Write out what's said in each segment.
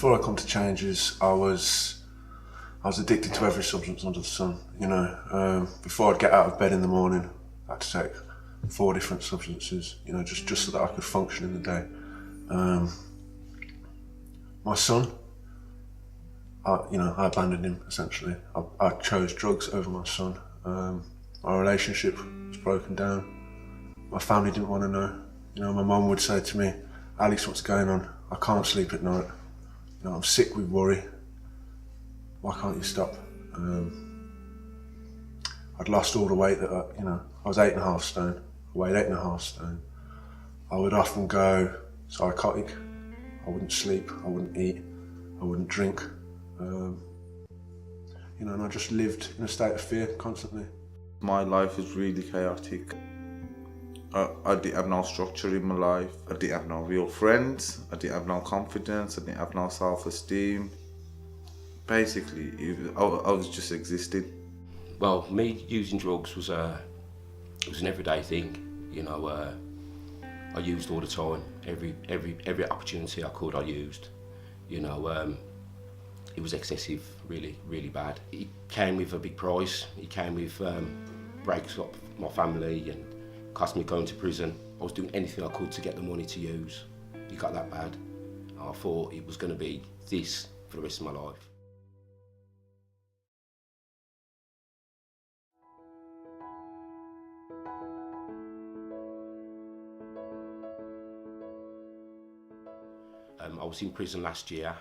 Before I come to Changes, I was addicted to every substance under the sun. Before I'd get out of bed in the morning, I had to take 4 different substances. Just so that I could function in the day. My son, I abandoned him essentially. I chose drugs over my son. My relationship was broken down. My family didn't want to know. My mum would say to me, "Alex, what's going on? I can't sleep at night. I'm sick with worry. Why can't you stop?" I'd lost all the weight that I was 8.5 stone. I weighed 8.5 stone. I would often go psychotic. I wouldn't sleep. I wouldn't eat. I wouldn't drink. And I just lived in a state of fear constantly. My life was really chaotic. I didn't have no structure in my life. I didn't have no real friends. I didn't have no confidence. I didn't have no self-esteem. Basically, I was just existing. Well, me using drugs was an everyday thing. I used all the time. Every opportunity I could, I used. It was excessive, really, really bad. It came with a big price. It came with breaks up my family and cost me going to prison. I was doing anything I could to get the money to use. It got that bad. I thought it was going to be this for the rest of my life. I was in prison last year,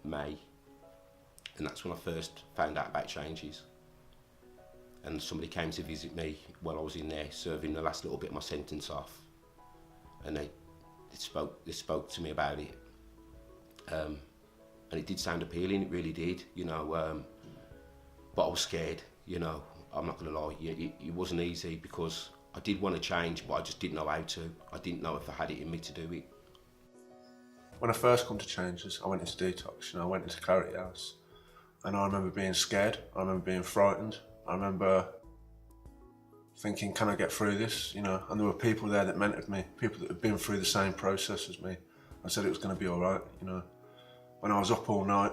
May, and that's when I first found out about Changes. And somebody came to visit me while I was in there, serving the last little bit of my sentence off. And they spoke to me about it. And it did sound appealing, it really did, but I was scared, I'm not gonna lie. It wasn't easy because I did want to change, but I just didn't know how to. I didn't know if I had it in me to do it. When I first come to Changes, I went into detox. I went into Clarity House, and I remember being scared. I remember being frightened. I remember thinking, can I get through this? And there were people there that mentored me, people that had been through the same process as me. I said it was going to be all right. When I was up all night,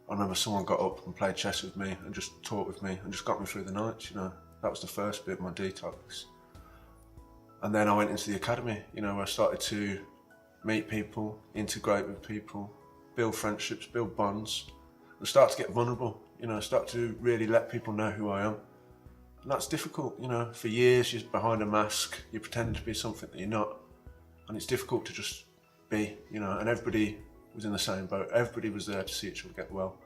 I remember someone got up and played chess with me and just talked with me and just got me through the nights. That was the first bit of my detox. And then I went into the academy, where I started to meet people, integrate with people, build friendships, build bonds, and start to get vulnerable, start to really let people know who I am. And that's difficult, for years you're behind a mask, you're pretending to be something that you're not, and it's difficult to just be, and everybody was in the same boat, everybody was there to see each other get well.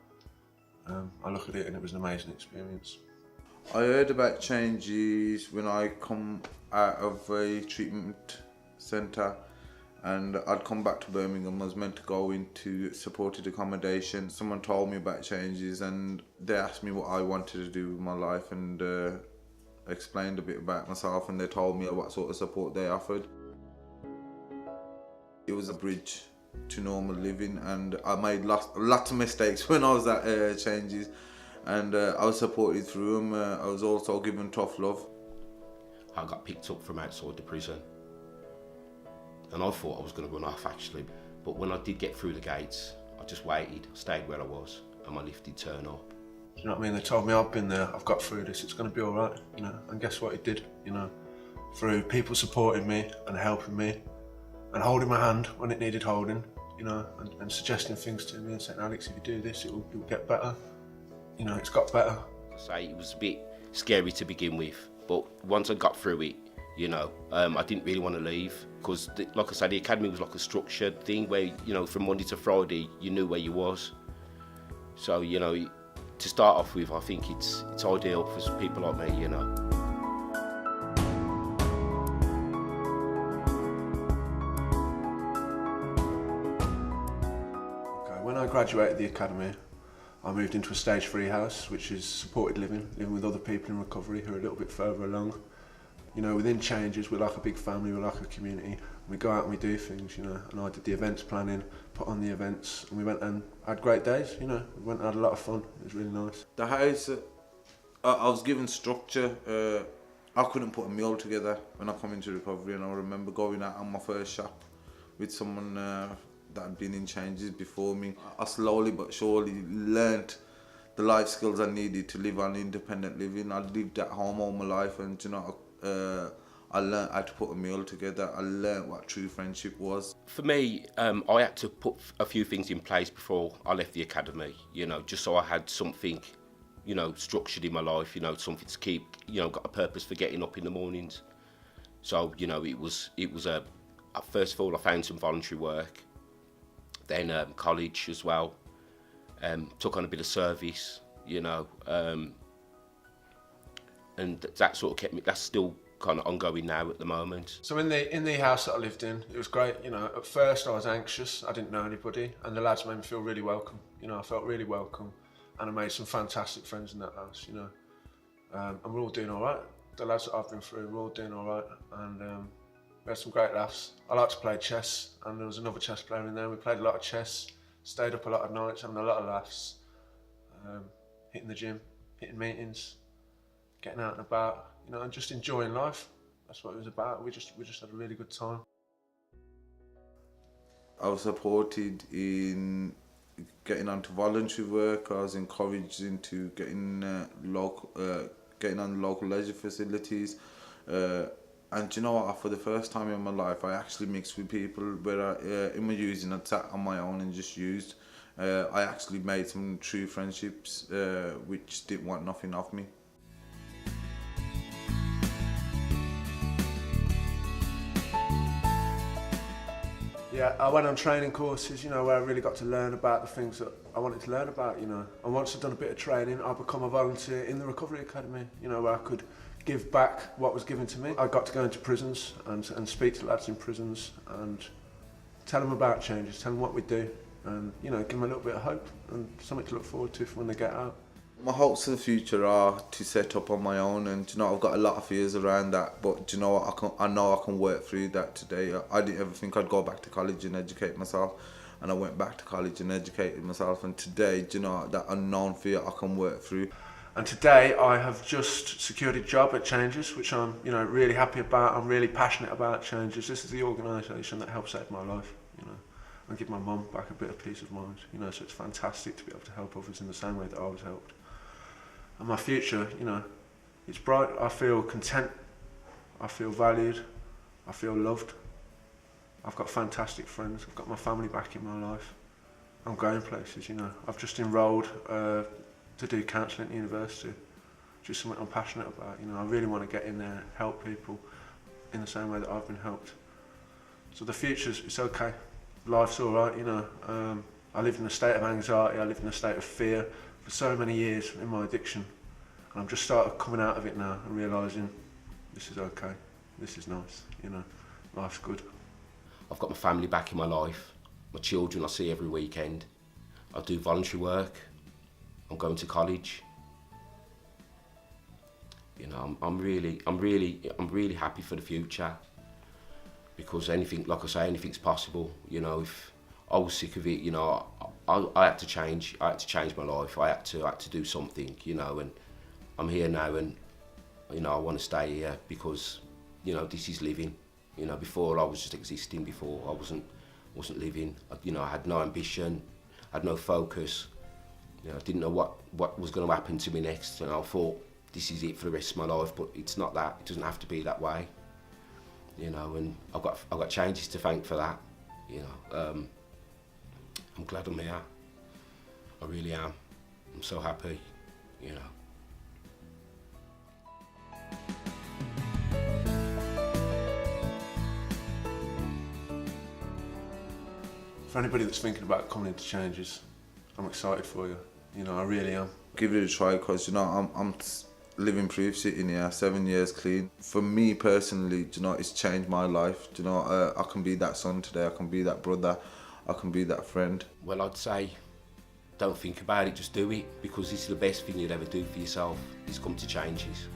I look at it and it was an amazing experience. I heard about Changes when I come out of a treatment centre, and I'd come back to Birmingham. I was meant to go into supported accommodation. Someone told me about Changes and they asked me what I wanted to do with my life, and explained a bit about myself, and they told me what sort of support they offered. It was a bridge to normal living, and I made lots of mistakes when I was at Changes, and I was supported through them. I was also given tough love. I got picked up from outside the prison, and I thought I was going to run off actually, but when I did get through the gates, I just waited, stayed where I was, and my lift did turn up. Do you know what I mean? They told me I've been there, I've got through this, it's going to be all right, and guess what it did, through people supporting me and helping me and holding my hand when it needed holding, and suggesting things to me and saying, "Alex, if you do this, it will get better." It's got better. I say it was a bit scary to begin with, but once I got through it, I didn't really want to leave because, like I said, the academy was like a structured thing where, from Monday to Friday, you knew where you was. So, to start off with, I think it's ideal for people like me, Okay, when I graduated the academy, I moved into a stage 3 house, which is supported living with other people in recovery who are a little bit further along. Within Changes, we're like a big family, we're like a community. We go out and we do things, and I did the events planning, put on the events, and we went and had great days, we went and had a lot of fun. It was really nice. The house, I was given structure. I couldn't put a meal together when I come into recovery, and I remember going out on my first shop with someone that had been in changes before me. I slowly but surely learnt the life skills I needed to live on independent living. I lived at home all my life, and I learnt how to put a meal together. I learnt what true friendship was. For me, I had to put a few things in place before I left the academy, just so I had something, structured in my life, something to keep, got a purpose for getting up in the mornings. So, it was first of all, I found some voluntary work, then college as well, took on a bit of service, and that sort of kept me, that's still kind of ongoing now at the moment. So in the house that I lived in, it was great. At first I was anxious. I didn't know anybody, and the lads made me feel really welcome. I felt really welcome, and I made some fantastic friends in that house. And we're all doing all right. The lads that I've been through, we're all doing all right, and we had some great laughs. I like to play chess, and there was another chess player in there. We played a lot of chess, stayed up a lot of nights, having a lot of laughs, hitting the gym, hitting meetings, getting out and about. And just enjoying life. That's what it was about. We just had a really good time. I was supported in getting onto voluntary work. I was encouraged into getting on local leisure facilities. And you know what? For the first time in my life, I actually mixed with people where in my using, I'd sat on my own and just used. I actually made some true friendships which didn't want nothing of me. Yeah, I went on training courses, where I really got to learn about the things that I wanted to learn about, And once I'd done a bit of training, I become a volunteer in the Recovery Academy, where I could give back what was given to me. I got to go into prisons and speak to lads in prisons and tell them about changes, tell them what we do, and, give them a little bit of hope and something to look forward to for when they get out. My hopes for the future are to set up on my own, and I've got a lot of fears around that, but I know I can work through that today. I didn't ever think I'd go back to college and educate myself, and I went back to college and educated myself, and today, that unknown fear I can work through. And today I have just secured a job at Changes, which I'm really happy about. I'm really passionate about Changes. This is the organisation that helped save my life, and give my mum back a bit of peace of mind, so it's fantastic to be able to help others in the same way that I was helped. And my future, it's bright. I feel content, I feel valued, I feel loved. I've got fantastic friends, I've got my family back in my life. I'm going places, I've just enrolled to do counselling at university, which is something I'm passionate about. I really want to get in there and help people in the same way that I've been helped. So the future's, it's okay. Life's all right, I lived in a state of anxiety, I lived in a state of fear for so many years in my addiction, and I'm just started coming out of it now and realising this is okay, this is nice, life's good. I've got my family back in my life, my children I see every weekend, I do voluntary work, I'm going to college. I'm really happy for the future, because anything's possible. If I was sick of it, I had to change. I had to change my life. I had to do something, and I'm here now, and I want to stay here because, this is living. Before I was just existing. Before I wasn't living. I had no ambition, I had no focus. I didn't know what was going to happen to me next, and I thought this is it for the rest of my life. But it's not that. It doesn't have to be that way. And I've got Changes to thank for that. I'm glad I'm here. I really am. I'm so happy, For anybody that's thinking about coming into Changes, I'm excited for you. I really am. Give it a try, because I'm living proof sitting here 7 years clean. For me personally, it's changed my life. I can be that son today, I can be that brother, I can be that friend. Well, I'd say don't think about it, just do it, because this is the best thing you'd ever do for yourself, is come to Changes.